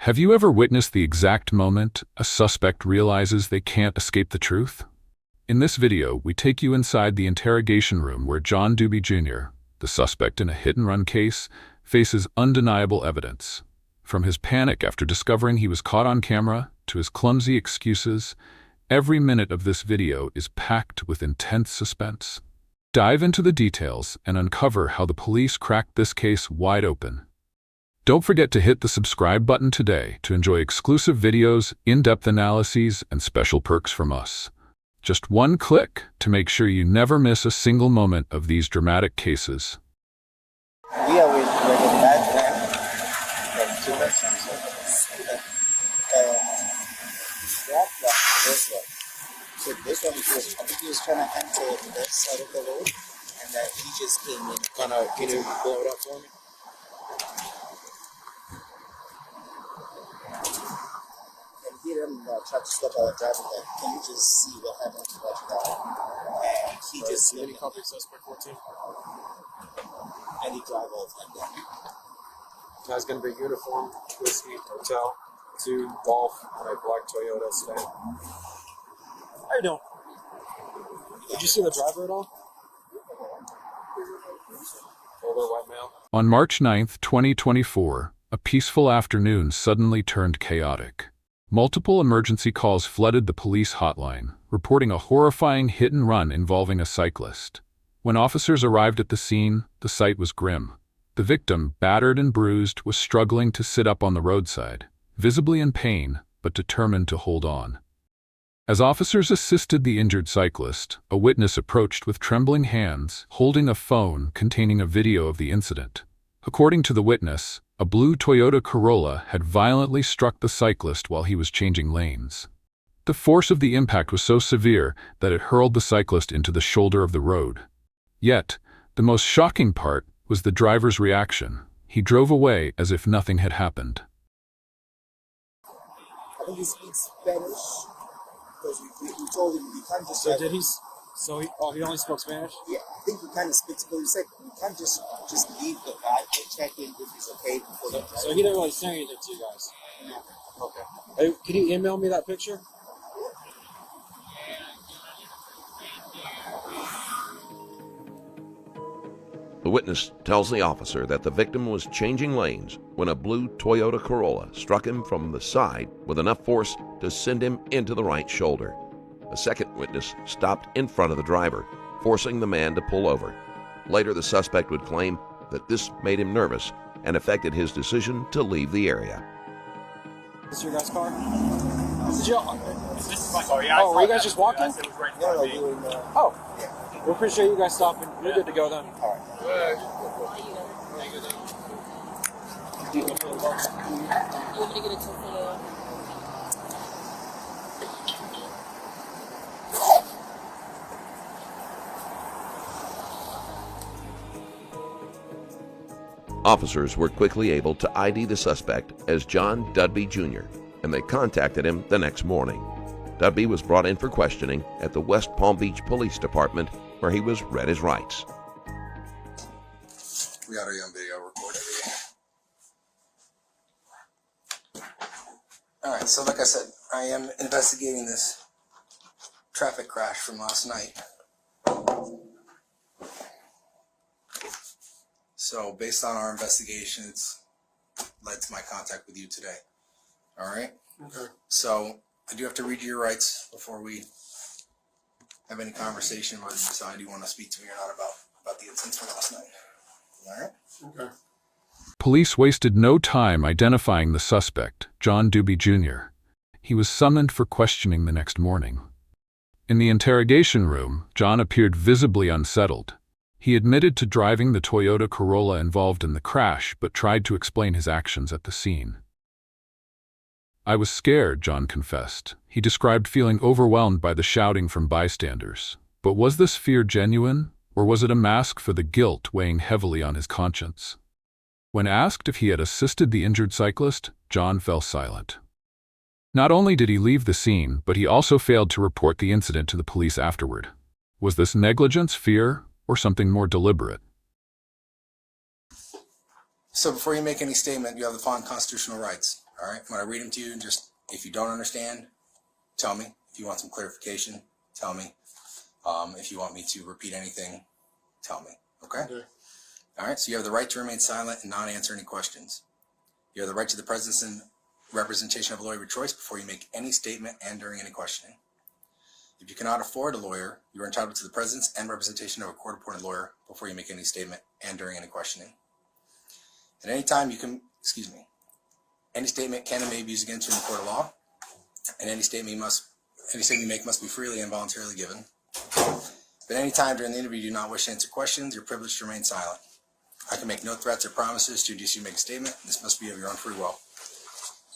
Have you ever witnessed the exact moment a suspect realizes they can't escape the truth? In this video, we take you inside the interrogation room where John Duby Jr., the suspect in a hit-and-run case, faces undeniable evidence. From his panic after discovering he was caught on camera to his clumsy excuses, every minute of this video is packed with intense suspense. Dive into the details and uncover how the police cracked this case wide open. Don't forget to hit the subscribe button today to enjoy exclusive videos, in-depth analyses, and special perks from us. Just one click to make sure you never miss a single moment of these dramatic cases. We are with a bad man from two persons. This one. So this one, I think he was trying to enter the left side of the road, and then he just came in. Can you blow it up for me? And he didn't try to stop our driving light. Can you just see what happened to that car? And he just Any copy of suspect 14? and he drive off like that. Guy's gonna be uniform, Whiskey Hotel, 2 Golf, and a black Toyota sedan. How you doing? Did you see the driver at all? Older white male. On March 9, 2024, a peaceful afternoon suddenly turned chaotic. Multiple emergency calls flooded the police hotline, reporting a horrifying hit-and-run involving a cyclist. When officers arrived at the scene, the sight was grim. The victim, battered and bruised, was struggling to sit up on the roadside, visibly in pain, but determined to hold on. As officers assisted the injured cyclist, a witness approached with trembling hands, holding a phone containing a video of the incident. According to the witness, a blue Toyota Corolla had violently struck the cyclist while he was changing lanes. The force of the impact was so severe that it hurled the cyclist into the shoulder of the road. Yet, the most shocking part was the driver's reaction. He drove away as if nothing had happened. I think he speaks Spanish because we told him we can't just. So did he? He only spoke Spanish? Yeah, I think we kind of speaks, but we said we can't just leave the guy and check in if he's okay before you drive. So he didn't really say anything to you guys? No. Okay. Hey, can you email me that picture? The witness tells the officer that the victim was changing lanes when a blue Toyota Corolla struck him from the side with enough force to send him into the right shoulder. A second witness stopped in front of the driver, forcing the man to pull over. Later, the suspect would claim that this made him nervous and affected his decision to leave the area. Is this your guys' car? This is my car, yeah. Oh, were you guys just walking? It was right in No, front no, of me. we were in the. Oh, we appreciate you guys stopping. We're good to go then. All right. You want me to get a tour for the... Officers were quickly able to ID the suspect as John Duby Jr., and they contacted him the next morning. Duby was brought in for questioning at the West Palm Beach Police Department, where he was read his rights. We got our young video recorded. Alright, so like I said, I am investigating this traffic crash from last night. So based on our investigation, it's led to my contact with you today. Alright? Okay. So I do have to read you your rights before we have any conversation, whether you decide you want to speak to me or not about the incident from last night. Alright? Okay. Police wasted no time identifying the suspect, John Duby Jr. He was summoned for questioning the next morning. In the interrogation room, John appeared visibly unsettled. He admitted to driving the Toyota Corolla involved in the crash, but tried to explain his actions at the scene. "I was scared," John confessed. He described feeling overwhelmed by the shouting from bystanders. But was this fear genuine, or was it a mask for the guilt weighing heavily on his conscience? When asked if he had assisted the injured cyclist, John fell silent. Not only did he leave the scene, but he also failed to report the incident to the police afterward. Was this negligence, fear, or something more deliberate? So before you make any statement, you have the following constitutional rights. All right, when I read them to you, just if you don't understand, tell me. If you want some clarification, tell me. If you want me to repeat anything, tell me. Okay? All right, so you have the right to remain silent and not answer any questions. You have the right to the presence and representation of a lawyer of your choice before you make any statement and during any questioning. If you cannot afford a lawyer, you are entitled to the presence and representation of a court-appointed lawyer before you make any statement and during any questioning. At any time you can, any statement can and may be used against you in the court of law, and any statement you make must be freely and voluntarily given. If at any time during the interview you do not wish to answer questions, you're privileged to remain silent. I can make no threats or promises to induce you to make a statement. This must be of your own free will.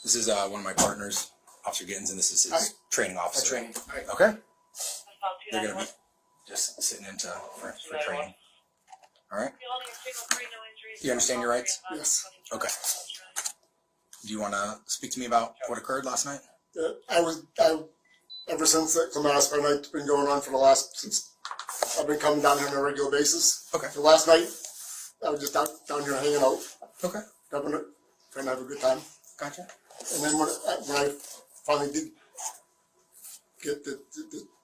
This is one of my partners, Officer Gittins, and this is his training officer. Okay? They're going to be just sitting for training. All right? You understand your rights? Yes. Okay. Do you want to speak to me about what occurred last night? Ever since the last night's been going on since I've been coming down here on a regular basis. Okay. The last night, I was just down here hanging out. Okay. Trying to have a good time. Gotcha. And then when I finally did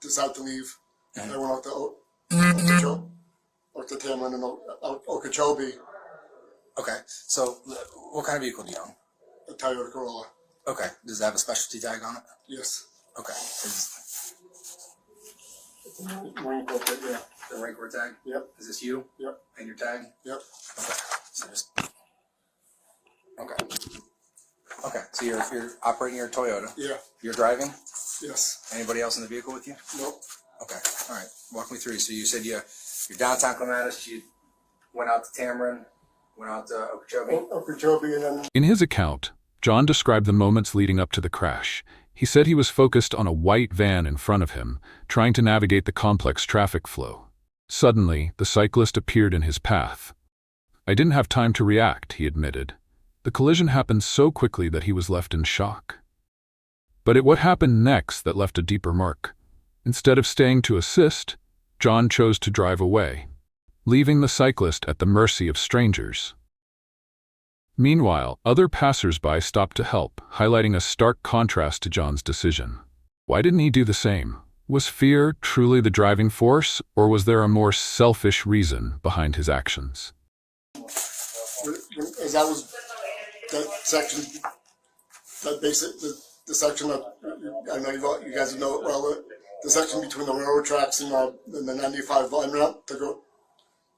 decide to leave, I went out to Tamlin and out Okeechobee. Okay. So, what kind of vehicle do you own? A Toyota Corolla. Okay. Does it have a specialty tag on it? Yes. Okay. Marine Corps, yeah. The Marine Corps tag? Yep. Is this you? Yep. And your tag? Yep. Okay. So Okay. So you're operating your Toyota. Yeah. You're driving? Yes. Anybody else in the vehicle with you? Nope. Okay. All right. Walk me through. So you said you're downtown Clematis. You went out to Tamron, went out to Okeechobee. Okeechobee, and then In his account, John described the moments leading up to the crash. He said he was focused on a white van in front of him, trying to navigate the complex traffic flow. Suddenly, the cyclist appeared in his path. I didn't have time to react, he admitted. The collision happened so quickly that he was left in shock. But what happened next that left a deeper mark? Instead of staying to assist, John chose to drive away, leaving the cyclist at the mercy of strangers. Meanwhile, other passers-by stopped to help, highlighting a stark contrast to John's decision. Why didn't he do the same? Was fear truly the driving force, or was there a more selfish reason behind his actions? as I was that section, the section that I know you guys know it well. The section between the railroad tracks and the 95 line ramp to go.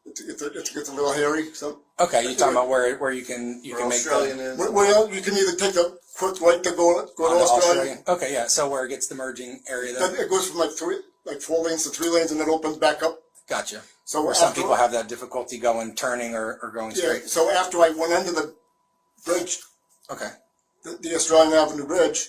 It gets a little hairy. So okay, you're talking about where you can make Australian the, well, you can either take the quick right to go to Australia. Okay, yeah. So where it gets the merging area there. It goes from like 4 lanes to 3 lanes, and then opens back up. Gotcha. So where some people have that difficulty turning or going straight. So after I went under the bridge, okay, the Australian Avenue Bridge,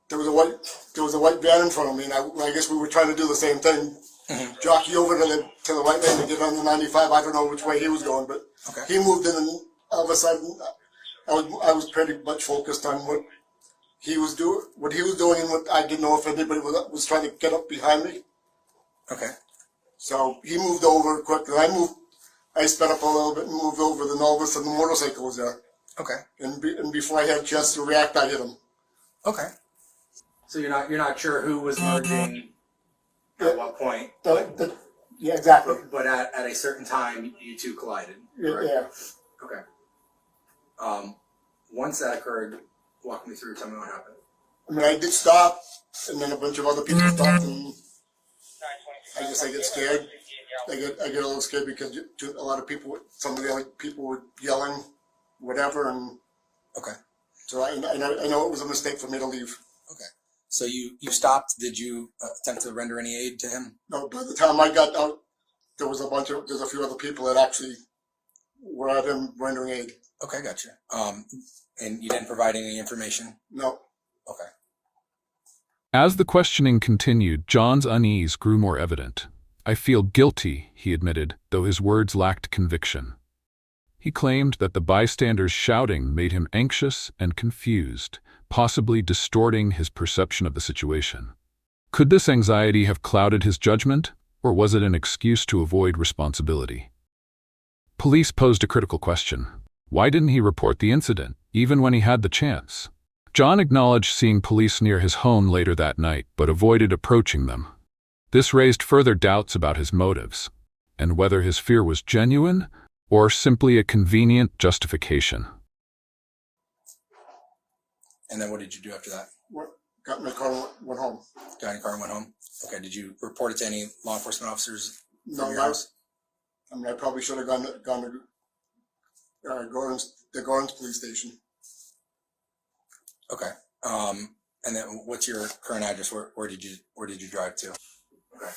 there was a white van in front of me, and I guess we were trying to do the same thing. Mm-hmm. Jockey over to the right lane to get on the 95. I don't know which way he was going, but he moved in, and all of a sudden, I was pretty much focused on what he was doing, and what I didn't know if anybody was trying to get up behind me. Okay. So he moved over quickly. I sped up a little bit and moved over. Then all of a sudden, the motorcycle was there. Okay. And before I had a chance to react, I hit him. Okay. So you're not sure who was merging at what point. Yeah, exactly. But at a certain time, you two collided. Yeah. Okay. Once that occurred, walk me through. Tell me what happened. I mean, I did stop, and then a bunch of other people stopped, and I guess I get scared. I get a little scared because a lot of people, some of the other people were yelling, whatever, and okay. So I know it was a mistake for me to leave. Okay. So you stopped. Did you attempt to render any aid to him? No. By the time I got out, there's a few other people that actually were at him rendering aid. Okay, gotcha. And you didn't provide any information? No. Okay. As the questioning continued, John's unease grew more evident. I feel guilty, he admitted, though his words lacked conviction. He claimed that the bystanders' shouting made him anxious and confused, possibly distorting his perception of the situation. Could this anxiety have clouded his judgment, or was it an excuse to avoid responsibility? Police posed a critical question. Why didn't he report the incident, even when he had the chance? John acknowledged seeing police near his home later that night, but avoided approaching them. This raised further doubts about his motives, and whether his fear was genuine or simply a convenient justification. And then what did you do after that? Got in my car and went home. Got in your car and went home? Okay, did you report it to any law enforcement officers No, from your house? I mean, I probably should have gone to the Gordon's police station. Okay. And then what's your current address? Where did you drive to? Okay.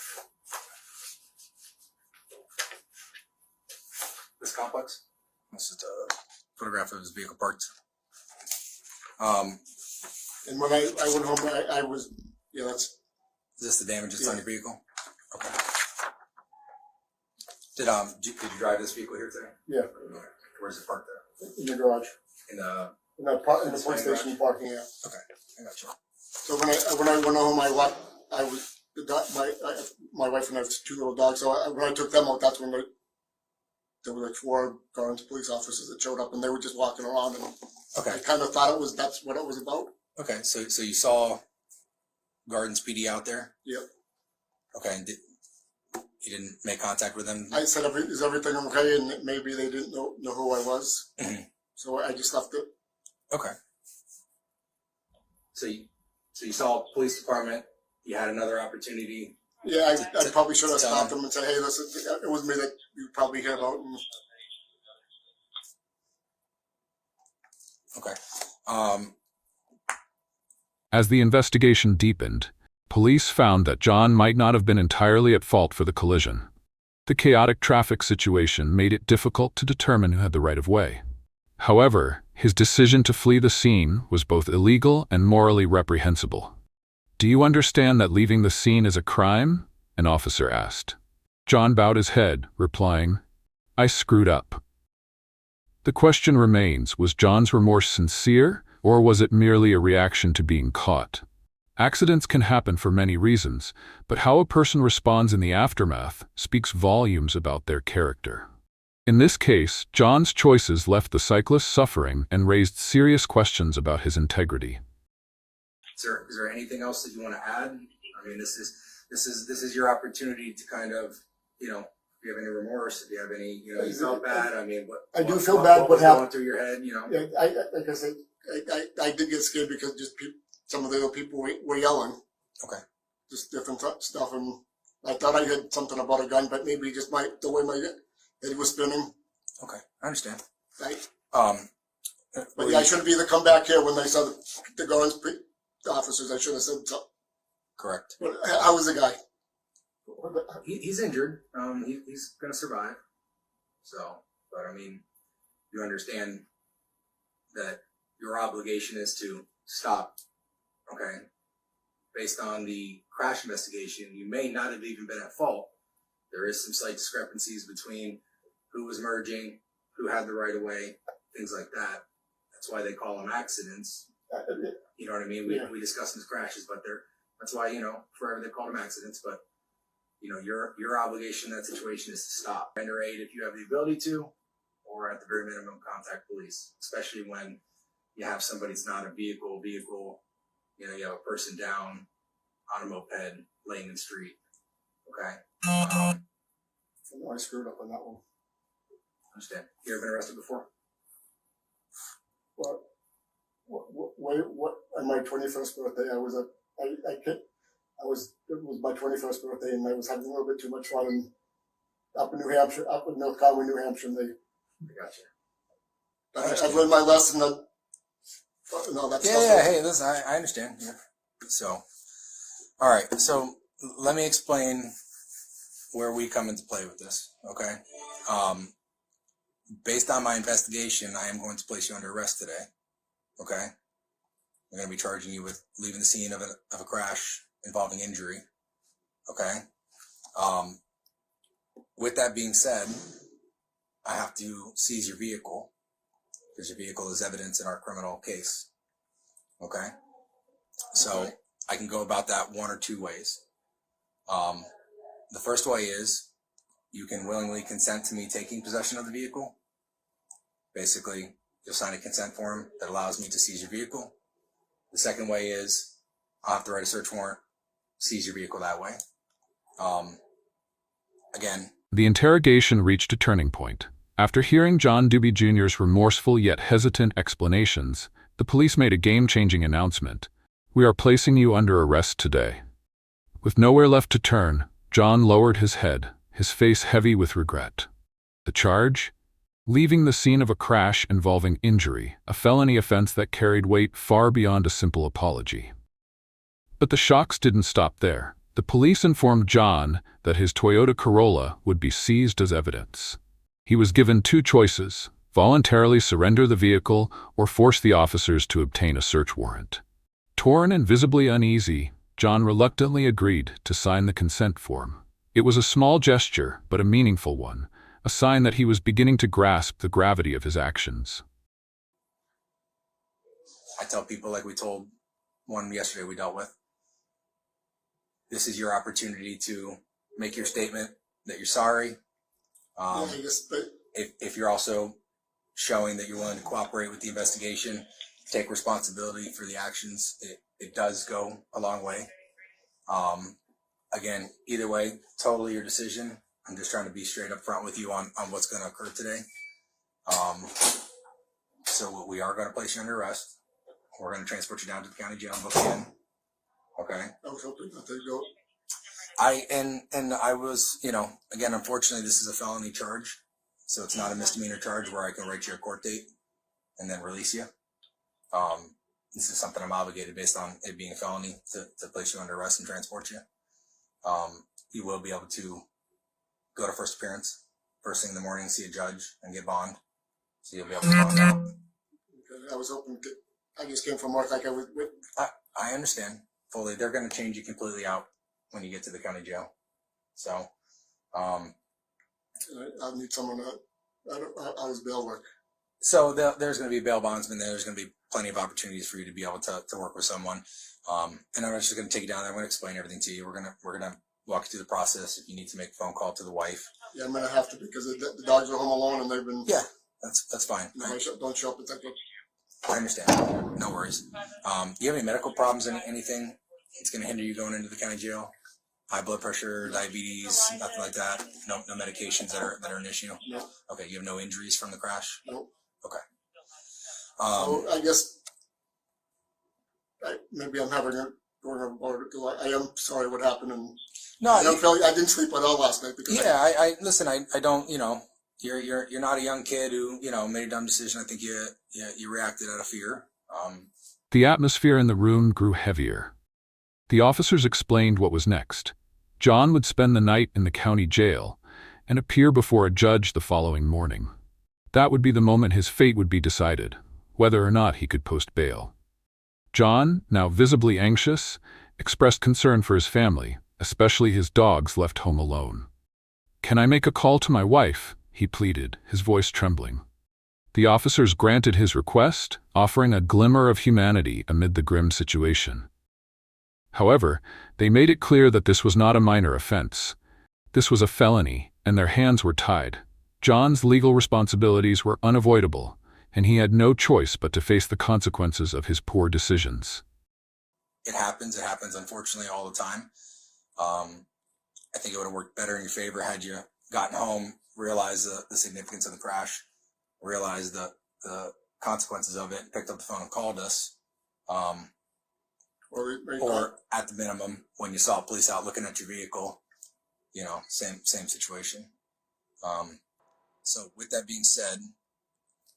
This complex? This is a photograph of his vehicle parked. And when I went home, I was, yeah, that's. Is this the damages on your vehicle? Okay. Did you drive this vehicle here today? Yeah. Okay. Where's it parked there? In the garage. In the police station parking, yeah. Okay, I got you. So when I went home, my wife and I have 2 little dogs. So when I took them out, that's when there were like 4 Gardens police officers that showed up, and they were just walking around, and Okay. I kind of thought that's what it was about. Okay, so you saw Gardens PD out there? Yep. Okay, and you didn't make contact with them? I said, "Is everything okay?" And maybe they didn't know who I was, so I just left it. Okay. So you saw police department. You had another opportunity. Yeah, I probably should have tell stopped them and said, "Hey, it was me that you probably hear about." And Okay. As the investigation deepened, police found that John might not have been entirely at fault for the collision. The chaotic traffic situation made it difficult to determine who had the right of way. However, his decision to flee the scene was both illegal and morally reprehensible. "Do you understand that leaving the scene is a crime?" an officer asked. John bowed his head, replying, "I screwed up." The question remains, was John's remorse sincere, or was it merely a reaction to being caught? Accidents can happen for many reasons, but how a person responds in the aftermath speaks volumes about their character. In this case, John's choices left the cyclist suffering and raised serious questions about his integrity. Is there anything else that you want to add? I mean, this is your opportunity to kind of, if you have any remorse, if you have any, you felt bad. I mean, I do feel bad. What happened going through your head? Yeah, like I said, I did get scared because just some of the other people were yelling. Okay. Just different stuff, and I thought I heard something about a gun, but maybe just the way my head was spinning. Okay, I understand. Right. But Yeah, I should have either come back here when they saw the guns, the officers. I should have said something. Correct. But how was the guy? He's injured. He's going to survive. So, but I mean, you understand that your obligation is to stop. Okay. Based on the crash investigation, you may not have even been at fault. There is some slight discrepancies between who was merging, who had the right of way, things like that. That's why they call them accidents. You know what I mean? We discuss them as crashes, but that's why, forever they call them accidents. But, your obligation in that situation is to stop. Render aid if you have the ability to, or at the very minimum, contact police, especially when you have somebody that's not a vehicle, you have a person down on a moped laying in the street. Okay? I screwed up on that one. Understand. You ever been arrested before? What on my 21st birthday, it was my 21st birthday, and I was having a little bit too much fun, and up in New Hampshire, up in North Conway, New Hampshire, and I gotcha. I've learned my lesson. Hey, listen, I understand. Yeah. So, all right. So let me explain where we come into play with this. Okay. Based on my investigation, I am going to place you under arrest today. Okay. I'm going to be charging you with leaving the scene of a crash involving injury. Okay. With that being said, I have to seize your vehicle because your vehicle is evidence in our criminal case. Okay. So I can go about that one or two ways. The first way is you can willingly consent to me taking possession of the vehicle. Basically, you'll sign a consent form that allows me to seize your vehicle. The second way is I'll have to write a search warrant, seize your vehicle that way. Again, The interrogation reached a turning point. After hearing John Duby Jr.'s remorseful yet hesitant explanations, the police made a game-changing announcement. "We are placing you under arrest today." With nowhere left to turn, John lowered his head, his face heavy with regret. The charge? Leaving the scene of a crash involving injury, a felony offense that carried weight far beyond a simple apology. But the shocks didn't stop there. The police informed John that his Toyota Corolla would be seized as evidence. He was given two choices: voluntarily surrender the vehicle or force the officers to obtain a search warrant. Torn and visibly uneasy, John reluctantly agreed to sign the consent form. It was a small gesture, but a meaningful one, a sign that he was beginning to grasp the gravity of his actions. I tell people, like we told one yesterday we dealt with, this is your opportunity to make your statement that you're sorry. Yeah, I guess, but If you're also showing that you're willing to cooperate with the investigation, take responsibility for the actions, it does go a long way. Again, either way, totally your decision. I'm just trying to be straight up front with you on what's going to occur today. So we are going to place you under arrest. We're going to transport you down to the county jail and book you in. Okay. I was hoping that they'd go. I was, again, unfortunately, this is a felony charge, so it's not a misdemeanor charge where I can write you a court date and then release you. This is something I'm obligated based on it being a felony to place you under arrest and transport you. You will be able to go to first appearance first thing in the morning, see a judge, and get bond. So you'll be able to bond out. I was hoping to. I just came from work like I was. I understand fully. They're going to change you completely out when you get to the county jail. So, I need someone to. How does bail work? So there's going to be bail bondsmen there. There's going to be plenty of opportunities for you to be able to work with someone. And I'm just going to take you down there. I'm going to explain everything to you. We're going to walk you through the process. If you need to make a phone call to the wife. Yeah, I'm going to have to because the dogs are home alone and they've been. Yeah, that's fine. Don't show up and take it. I understand. No worries. Do you have any medical problems? Anything that's going to hinder you going into the county jail? High blood pressure, diabetes, nothing like that. No medications that are an issue. No. Okay. You have no injuries from the crash. No. Okay. So I guess maybe I'm having a going over. I am sorry what happened, and no, I didn't sleep at all last night because. Yeah, I listen. I don't. You're not a young kid who made a dumb decision. I think you reacted out of fear. The atmosphere in the room grew heavier. The officers explained what was next. John would spend the night in the county jail and appear before a judge the following morning. That would be the moment his fate would be decided, whether or not he could post bail. John, now visibly anxious, expressed concern for his family, especially his dogs left home alone. "Can I make a call to my wife?" he pleaded, his voice trembling. The officers granted his request, offering a glimmer of humanity amid the grim situation. However, they made it clear that this was not a minor offense. This was a felony, and their hands were tied. John's legal responsibilities were unavoidable, and he had no choice but to face the consequences of his poor decisions. It happens unfortunately all the time. I think it would have worked better in your favor had you gotten home, realized the significance of the crash, realized the consequences of it, picked up the phone and called us. Or at the minimum, when you saw police out looking at your vehicle, same situation. So with that being said,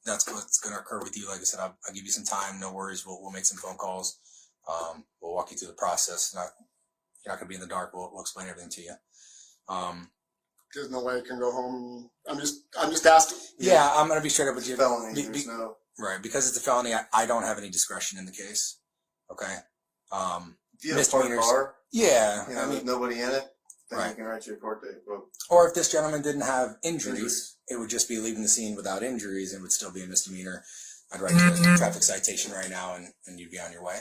that's what's going to occur with you. Like I said, I'll give you some time. No worries. We'll make some phone calls. We'll walk you through the process. You're not going to be in the dark. We'll explain everything to you. There's no way I can go home. I'm just asking. Yeah, I'm going to be straight up with you. Felony. Right, because it's a felony. I don't have any discretion in the case. Okay. If you have a parked car, yeah, with nobody in it, then right. you can write you a court date. But or if this gentleman didn't have injuries, it would just be leaving the scene without injuries and would still be a misdemeanor. I'd write you a traffic citation right now and you'd be on your way.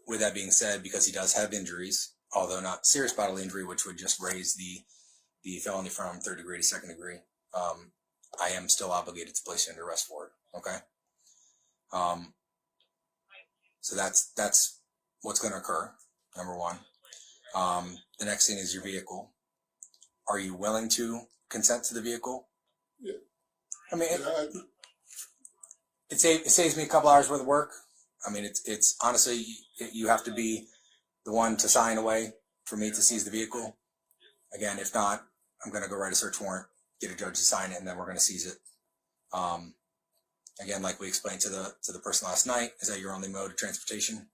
With that being said, because he does have injuries, although not serious bodily injury, which would just raise the felony from 3rd degree to 2nd degree, I am still obligated to place you under arrest for it. Okay. So that's what's going to occur. Number one. The next thing is your vehicle. Are you willing to consent to the vehicle? Yeah. I mean, it saves me a couple hours worth of work. I mean, it's honestly, you have to be the one to sign away for me to seize the vehicle. Again, if not, I'm going to go write a search warrant, get a judge to sign it, and then we're going to seize it. Again, like we explained to the person last night, is that your only mode of transportation?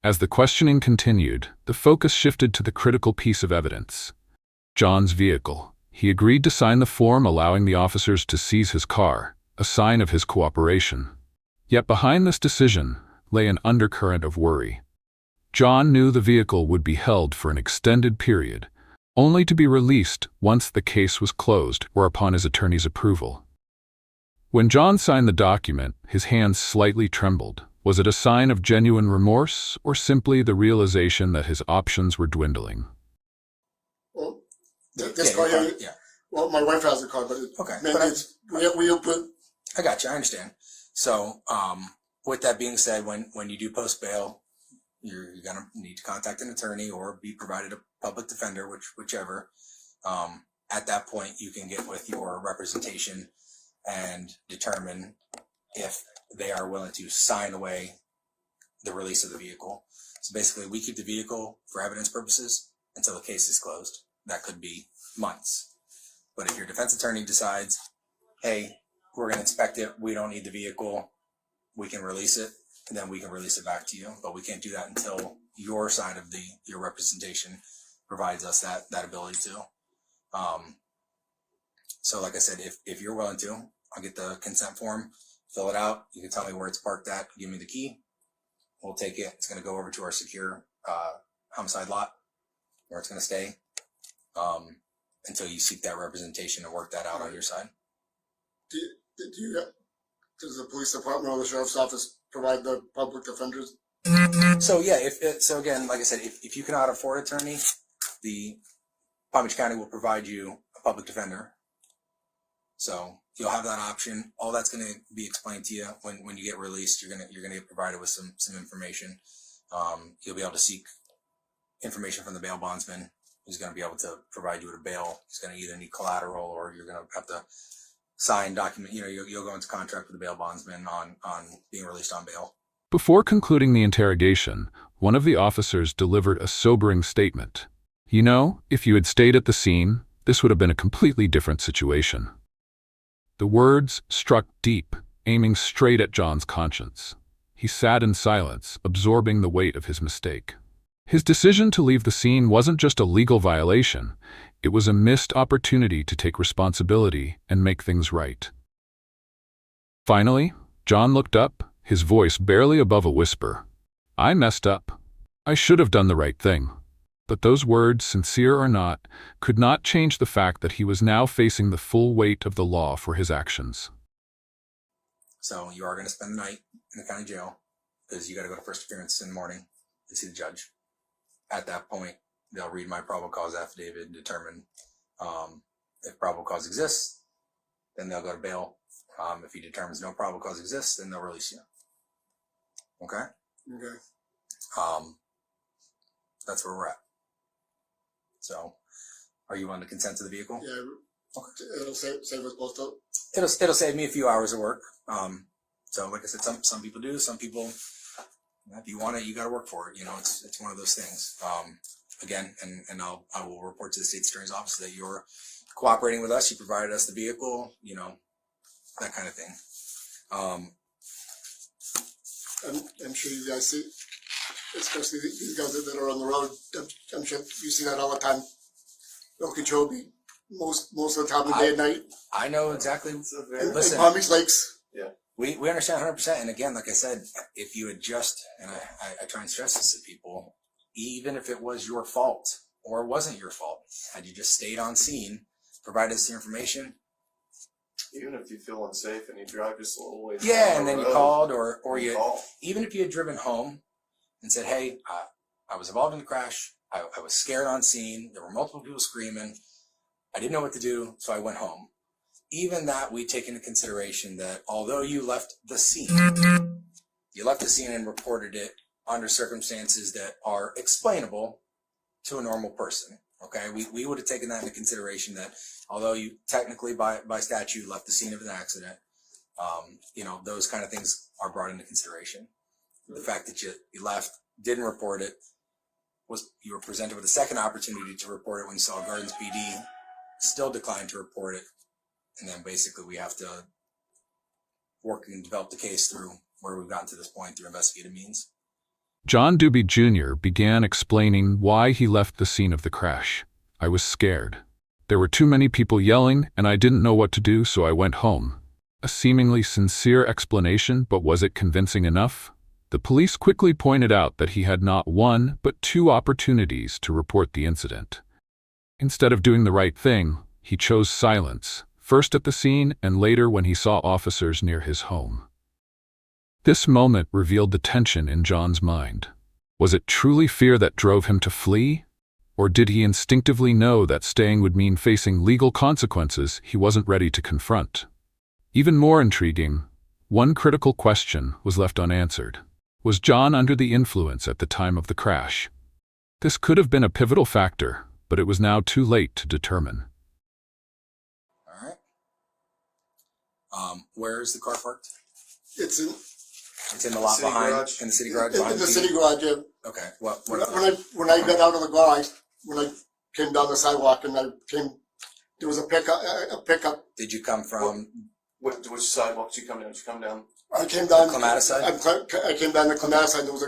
As the questioning continued, the focus shifted to the critical piece of evidence: John's vehicle. He agreed to sign the form allowing the officers to seize his car, a sign of his cooperation. Yet behind this decision lay an undercurrent of worry. John knew the vehicle would be held for an extended period, only to be released once the case was closed or upon his attorney's approval. When John signed the document, his hands slightly trembled. Was it a sign of genuine remorse or simply the realization that his options were dwindling? Well, this car, yeah. Well, my wife has a car, but okay. I got you. I understand. So, with that being said, when you do post bail, you're going to need to contact an attorney or be provided a public defender, whichever. At that point, you can get with your representation and determine if they are willing to sign away the release of the vehicle. So basically, we keep the vehicle for evidence purposes until the case is closed. That could be months. But if your defense attorney decides, hey, we're going to inspect it, we don't need the vehicle, we can release it, and then we can release it back to you. But we can't do that until your side of your representation provides us that ability to. So like I said, if you're willing to, I'll get the consent form, fill it out. You can tell me where it's parked at, give me the key. We'll take it. It's going to go over to our secure homicide lot where it's going to stay until you seek that representation and work that out on your side. Does the police department or the sheriff's office provide the public defenders? So yeah, so again, like I said, if you cannot afford an attorney, the Palm Beach County will provide you a public defender. So you'll have that option. All that's going to be explained to you when you get released. You're gonna get provided with some information. You'll be able to seek information from the bail bondsman, who's going to be able to provide you with a bail. He's going to either need collateral or you're going to have to sign document. You'll go into contract with the bail bondsman on being released on bail. Before concluding the interrogation, one of the officers delivered a sobering statement. You know, if you had stayed at the scene, this would have been a completely different situation. The words struck deep, aiming straight at John's conscience. He sat in silence, absorbing the weight of his mistake. His decision to leave the scene wasn't just a legal violation, it was a missed opportunity to take responsibility and make things right. Finally, John looked up, his voice barely above a whisper. I messed up. I should have done the right thing. But those words, sincere or not, could not change the fact that he was now facing the full weight of the law for his actions. So you are going to spend the night in the county jail because you got to go to first appearance in the morning to see the judge. At that point, they'll read my probable cause affidavit and determine if probable cause exists. Then they'll go to bail. If he determines no probable cause exists, then they'll release you. Okay? Okay. That's where we're at. So, are you willing to consent to the vehicle? Yeah. Okay. It'll save us both up. It'll save me a few hours of work. So like I said, some people do, some people, if you want it, you got to work for it. It's one of those things. Again, and I will report to the state attorney's office that you're cooperating with us. You provided us the vehicle, that kind of thing. I'm sure you guys see, especially these guys that are on the road. I'm sure you see that all the time. No control beat most of the time, day and night. I know exactly. Listen, Palm Beach Lakes. Yeah. We understand 100%. And again, like I said, if you had just, and I try and stress this to people, even if it was your fault or wasn't your fault, had you just stayed on scene, provided us the information. Even if you feel unsafe and you drive just a little way. Yeah, and then you called or you even if you had driven home and said, hey, I was involved in the crash. I was scared on scene. There were multiple people screaming. I didn't know what to do, so I went home. even that we take into consideration that although you left the scene and reported it under circumstances that are explainable to a normal person. Okay, we would have taken that into consideration, that although you technically by statute left the scene of an accident, you know, those kind of things are brought into consideration. The fact that you left, didn't report it, you were presented with a second opportunity to report it when you saw Gardens PD, still declined to report it, and then basically we have to work and develop the case through where we've gotten to this point through investigative means. John Duby Jr. began explaining why he left the scene of the crash. I was scared. There were too many people yelling, and I didn't know what to do, so I went home. A seemingly sincere explanation, but was it convincing enough? The police quickly pointed out that he had not one, but two opportunities to report the incident. Instead of doing the right thing, he chose silence, first at the scene and later when he saw officers near his home. This moment revealed the tension in John's mind. Was it truly fear that drove him to flee? Or did he instinctively know that staying would mean facing legal consequences he wasn't ready to confront? Even more intriguing, one critical question was left unanswered. Was John under the influence at the time of the crash? This could have been a pivotal factor, but it was now too late to determine. All right. Where is the car parked? It's in the lot behind, garage. in the city garage in behind the city garage. Yeah. Okay. What? When I got out of the garage, when I came down the sidewalk and there was a pickup. Did you come from? Which sidewalk did you come down? Did you come down? I came down. Clematis side? I came down the Clematis side. There was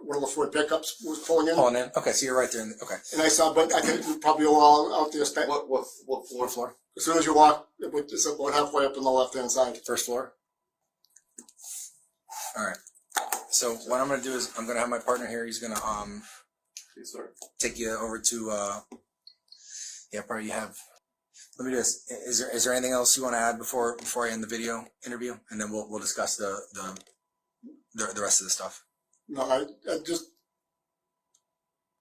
one of the Ford pickups was pulling in. Pulling in. Okay, so you're right there. Okay. And I saw, but I think we probably all out there. What floor? Floor? As soon as you walk, it's about halfway up on the left-hand side. First floor? All right. So what I'm going to do is I'm going to have my partner here. He's going to Yes, sir. take you over to probably you have. Let me do this. Is there anything else you want to add before I end the video interview, and then we'll discuss the rest of the stuff. No, I just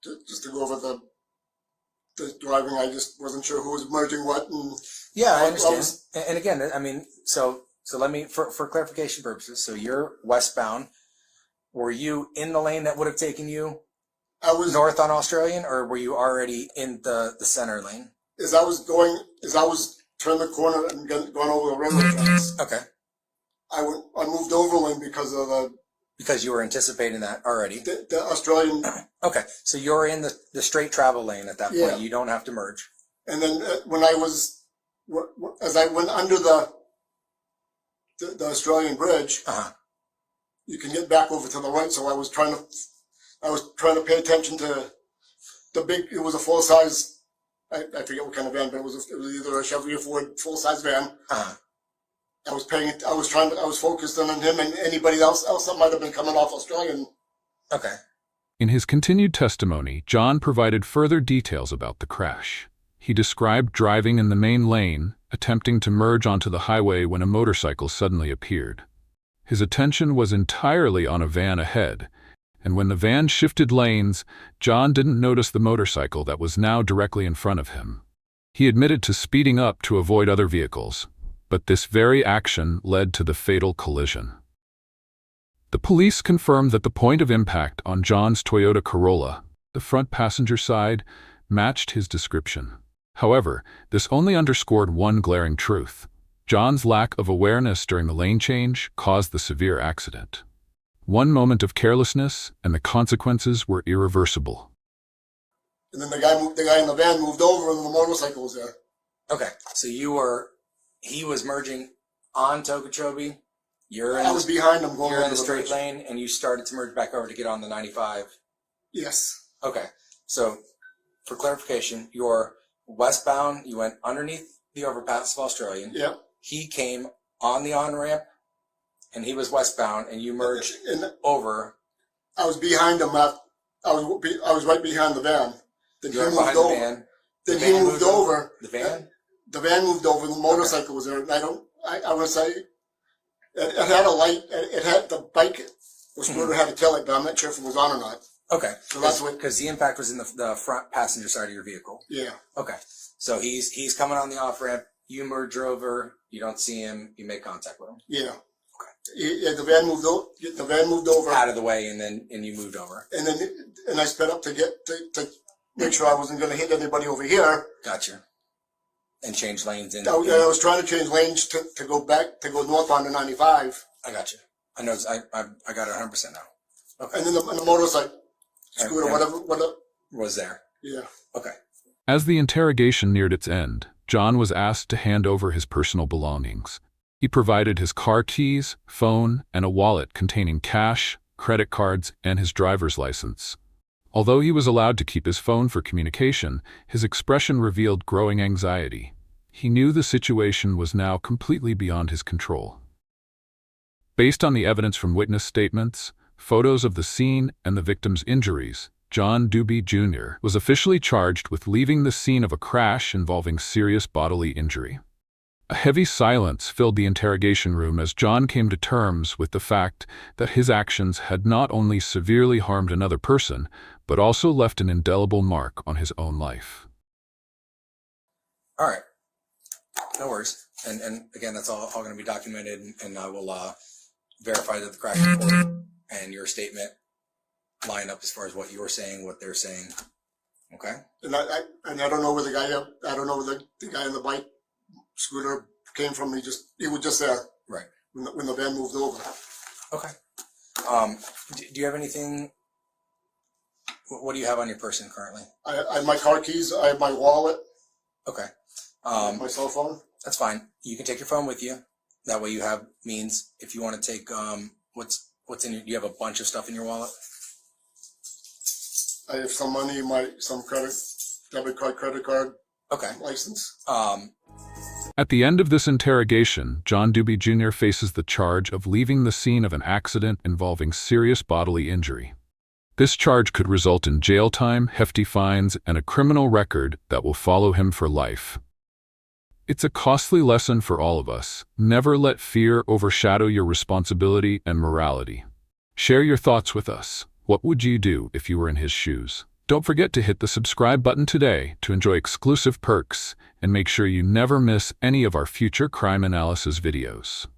to go over the driving. I just wasn't sure who was merging what. And yeah, I understand. And again, I mean, so let me for clarification purposes. So you're westbound. Were you in the lane that would have taken you north on Australian, or were you already in the center lane? As I was turned the corner and gone over the railroad tracks. Okay. I moved overland because you were anticipating that already. The Australian. Okay, so you're in the straight travel lane at that point. Yeah. You don't have to merge. And then as I went under the Australian bridge, you can get back over to the right. So I was trying to pay attention to it was a full size. I forget what kind of van, but it was either a Chevy or Ford full size van. I was focused on him and anybody else that might have been coming off Australian. Okay. In his continued testimony, John provided further details about the crash. He described driving in the main lane, attempting to merge onto the highway when a motorcycle suddenly appeared. His attention was entirely on a van ahead, and when the van shifted lanes, John didn't notice the motorcycle that was now directly in front of him. He admitted to speeding up to avoid other vehicles, but this very action led to the fatal collision. The police confirmed that the point of impact on John's Toyota Corolla, the front passenger side, matched his description. However, this only underscored one glaring truth. John's lack of awareness during the lane change caused the severe accident. One moment of carelessness, and the consequences were irreversible. And then the guy in the van moved over, and the motorcycle was there. Okay, so he was merging on Tokechobe. I was behind him going You're in over the straight bridge. lane, and you started to merge back over to get on the 95. Yes. Okay, so for clarification, you're westbound. You went underneath the overpass of Australian. Yep. He came on the on-ramp, and he was westbound, and you merged over. I was behind him. I was right behind the van. Then You were he behind moved the over. van. Then The he van moved over. The van? The van moved over. The motorcycle was there. And I would say it had a light. It had the bike. Was supposed to have a tail light, but I'm not sure if it was on or not. Okay. So that's what. Because the impact was in the front passenger side of your vehicle. Yeah. Okay. So he's coming on the off ramp. You merge over, you don't see him, you make contact with him. Yeah. Yeah, the van moved over. The van moved over Out of the way, and you moved over. and I sped up to make sure I wasn't going to hit anybody over here. Gotcha. And change lanes. I was trying to change lanes to go north on the 95. I gotcha. I know. I got it 100% now. Okay. And then the motorcycle, scooter, whatever was there. Yeah. Okay. As the interrogation neared its end, John was asked to hand over his personal belongings. He provided his car keys, phone, and a wallet containing cash, credit cards, and his driver's license. Although he was allowed to keep his phone for communication, his expression revealed growing anxiety. He knew the situation was now completely beyond his control. Based on the evidence from witness statements, photos of the scene, and the victim's injuries, John Duby Jr. was officially charged with leaving the scene of a crash involving serious bodily injury. A heavy silence filled the interrogation room as John came to terms with the fact that his actions had not only severely harmed another person, but also left an indelible mark on his own life. All right. No worries. And again, that's all going to be documented, and I will verify that the crash report and your statement line up as far as what you're saying, what they're saying. Okay. And I don't know where the guy in the bike scooter came from. He was just there. Right. When the van moved over. Okay. Do you have anything? What do you have on your person currently? I have my car keys. I have my wallet. Okay. My cell phone. That's fine. You can take your phone with you. That way you have means. If you want to take what's in your, you have a bunch of stuff in your wallet. I have some money, some debit card, credit card. Okay. License. At the end of this interrogation, John Duby Jr. faces the charge of leaving the scene of an accident involving serious bodily injury. This charge could result in jail time, hefty fines, and a criminal record that will follow him for life. It's a costly lesson for all of us. Never let fear overshadow your responsibility and morality. Share your thoughts with us. What would you do if you were in his shoes? Don't forget to hit the subscribe button today to enjoy exclusive perks, and make sure you never miss any of our future crime analysis videos.